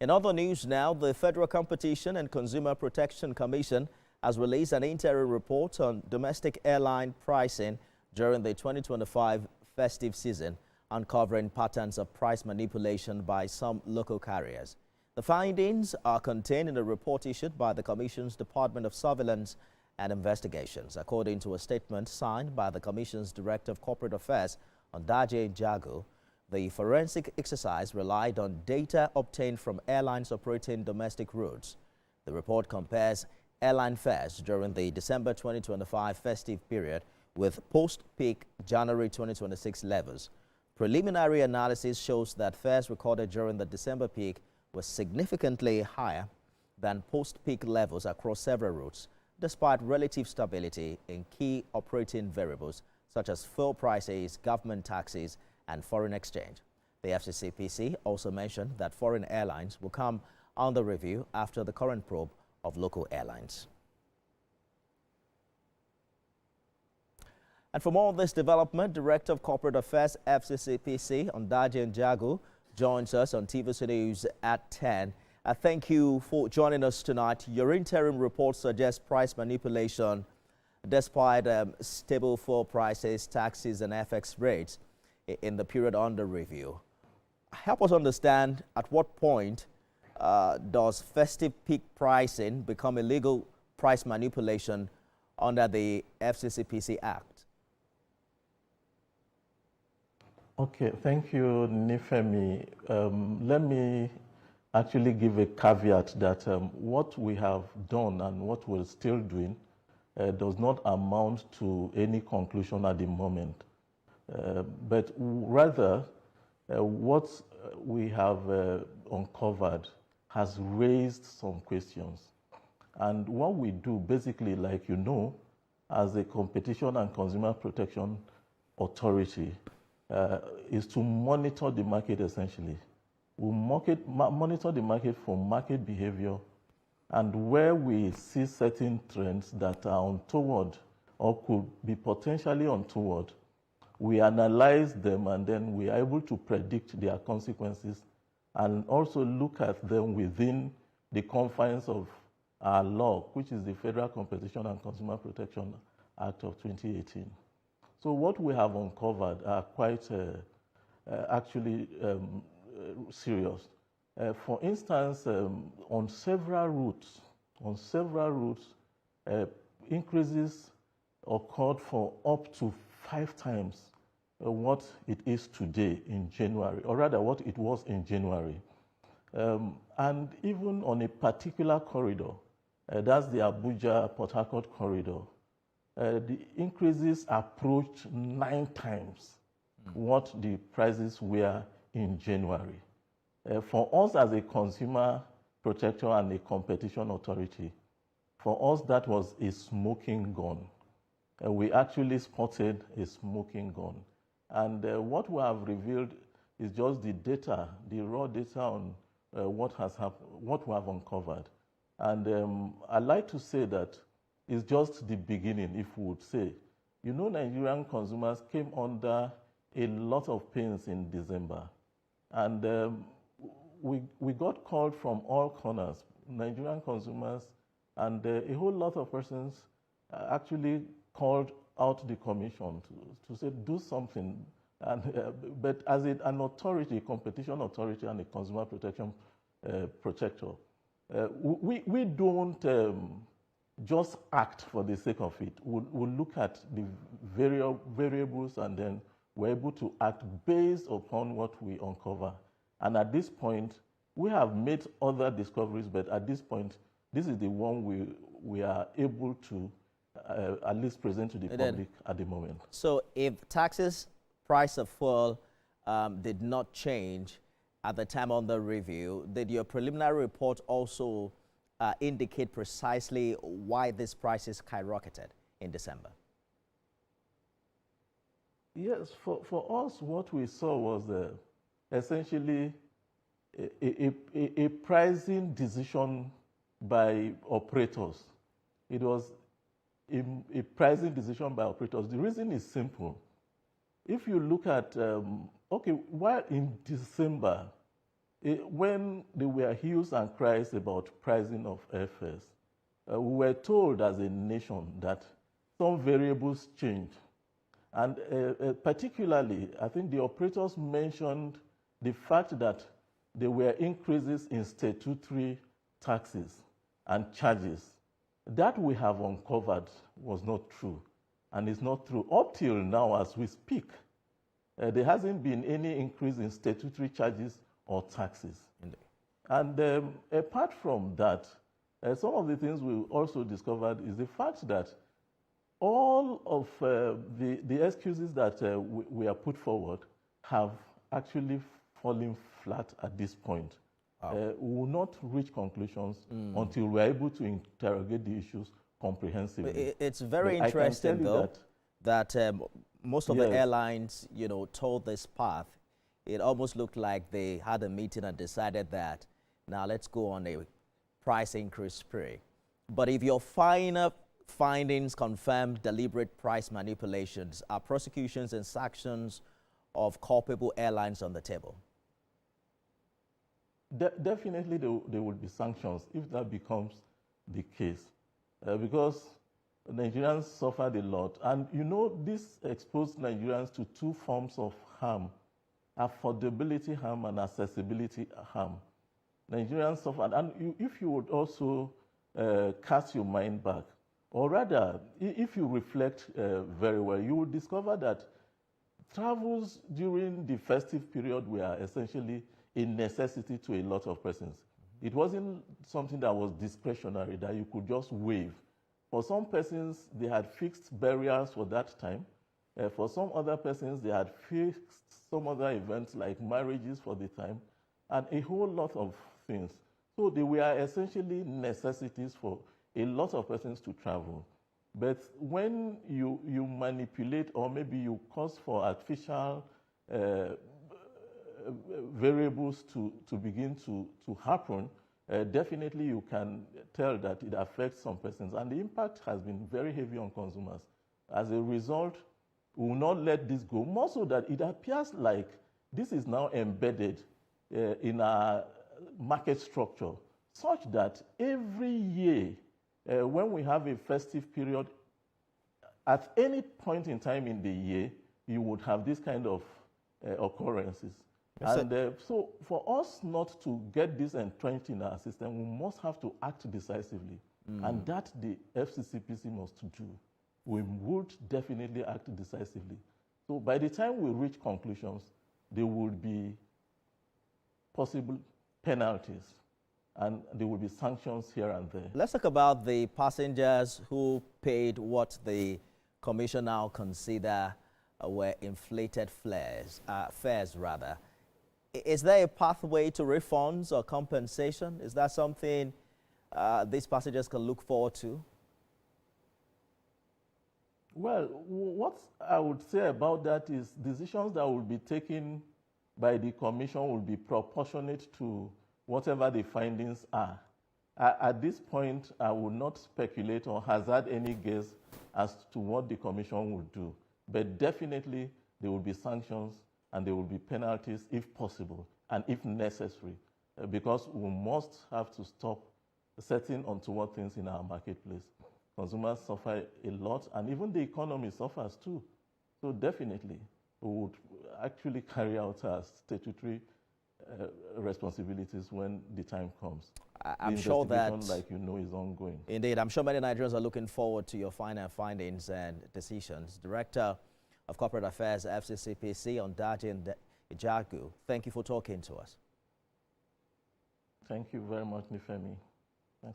In other news now, the Federal Competition and Consumer Protection Commission has released an interim report on domestic airline pricing during the 2025 festive season, uncovering patterns of price manipulation by some local carriers. The findings are contained in a report issued by the Commission's Department of Surveillance and Investigations. According to a statement signed by the Commission's Director of Corporate Affairs, Ondaje Jago, the forensic exercise relied on data obtained from airlines operating domestic routes. The report compares airline fares during the December 2025 festive period with post-peak January 2026 levels. Preliminary analysis shows that fares recorded during the December peak were significantly higher than post-peak levels across several routes, despite relative stability in key operating variables such as fuel prices, government taxes, and foreign exchange. The FCCPC also mentioned that foreign airlines will come under review after the current probe of local airlines. And for more on this development, Director of Corporate Affairs, FCCPC, Ondaje Jago, joins us on TVC News at 10. Thank you for joining us tonight. Your interim report suggests price manipulation despite stable fuel prices, taxes, and FX rates in the period under review. Help us understand at what point does festive peak pricing become illegal price manipulation under the FCCPC Act? Okay, thank you, Nifemi. Let me actually give a caveat that what we have done and what we're still doing does not amount to any conclusion at the moment. But rather, what we have uncovered has raised some questions. And what we do basically, like you know, as a Competition and Consumer Protection Authority, is to monitor the market essentially. We monitor the market for market behavior, and where we see certain trends that are untoward or could be potentially untoward, we analyze them and then we are able to predict their consequences and also look at them within the confines of our law, which is the Federal Competition and Consumer Protection Act of 2018. So what we have uncovered are quite actually serious. For instance, on several routes, increases occurred for up to 5 times what it is today in January, or rather what it was in January. And even on a particular corridor, that's the Abuja-Port Harcourt corridor, the increases approached 9 times what the prices were in January. For us as a consumer protector and a competition authority, for us that was a smoking gun. We actually spotted a smoking gun. And what we have revealed is just the data, the raw data on what has happened, what we have uncovered. And I like to say that it's just the beginning, if we would say. You know, Nigerian consumers came under a lot of pains in December. And we got called from all corners, Nigerian consumers, and a whole lot of persons actually called out the commission to say, do something. And, but as an authority, a competition authority and a consumer protection protector, we don't just act for the sake of it. We'll look at the variables and then we're able to act based upon what we uncover. And at this point, we have made other discoveries, but at this point, this is the one we are able to at least present to the public at the moment. So if taxes, price of fuel did not change at the time under review, did your preliminary report also indicate precisely why this prices skyrocketed in December? Yes, for us, what we saw was essentially a pricing decision by operators. It was a pricing decision by operators. The reason is simple. If you look at, okay, while in December, when there were hues and cries about pricing of airfares, we were told as a nation that some variables change. And particularly, I think the operators mentioned the fact that there were increases in statutory taxes and charges. That we have uncovered was not true, and is not true. Up till now, as we speak, there hasn't been any increase in statutory charges or taxes. Indeed. And apart from that, some of the things we also discovered is the fact that all of the excuses that we are put forward have actually fallen flat at this point. Wow. We will not reach conclusions until we are able to interrogate the issues comprehensively. It's very interesting, though, that most of the airlines, told this path. It almost looked like they had a meeting and decided that, now let's go on a price increase spree. But if your final findings confirm deliberate price manipulations, are prosecutions and sanctions of culpable airlines on the table? Definitely there will be sanctions if that becomes the case, because Nigerians suffered a lot. And this exposed Nigerians to two forms of harm: affordability harm and accessibility harm. Nigerians suffered. And if you would also cast your mind back, or rather, if you reflect very well, you will discover that travels during the festive period were essentially a necessity to a lot of persons. It wasn't something that was discretionary, that you could just waive. For some persons, they had fixed barriers for that time. For some other persons, they had fixed some other events like marriages for the time, and a whole lot of things. So they were essentially necessities for a lot of persons to travel. But when you manipulate, or maybe you cause for artificial variables to begin to happen, definitely you can tell that it affects some persons. And the impact has been very heavy on consumers. As a result, we will not let this go, more so that it appears like this is now embedded in our market structure, such that every year, when we have a festive period, at any point in time in the year, you would have this kind of occurrences. And so for us not to get this entrenched in our system, we must have to act decisively. And that the FCCPC must do. We would definitely act decisively. So by the time we reach conclusions, there will be possible penalties, and there will be sanctions here and there. Let's talk about the passengers who paid what the Commission now consider were inflated fares. Is there a pathway to refunds or compensation? Is that something these passengers can look forward to? Well, what I would say about that is decisions that will be taken by the Commission will be proportionate to whatever the findings are. At this point, I will not speculate or hazard any guess as to what the Commission will do. But definitely, there will be sanctions and there will be penalties if possible and if necessary, because we must have to stop setting untoward things in our marketplace. Consumers suffer a lot, and even the economy suffers too. So definitely, we would actually carry out our statutory responsibilities when the time comes. I'm sure that, like is ongoing. Indeed, I'm sure many Nigerians are looking forward to your final findings and decisions. Director of Corporate Affairs, FCCPC, Ondajin Ijagu, thank you for talking to us. Thank you very much, Nifemi.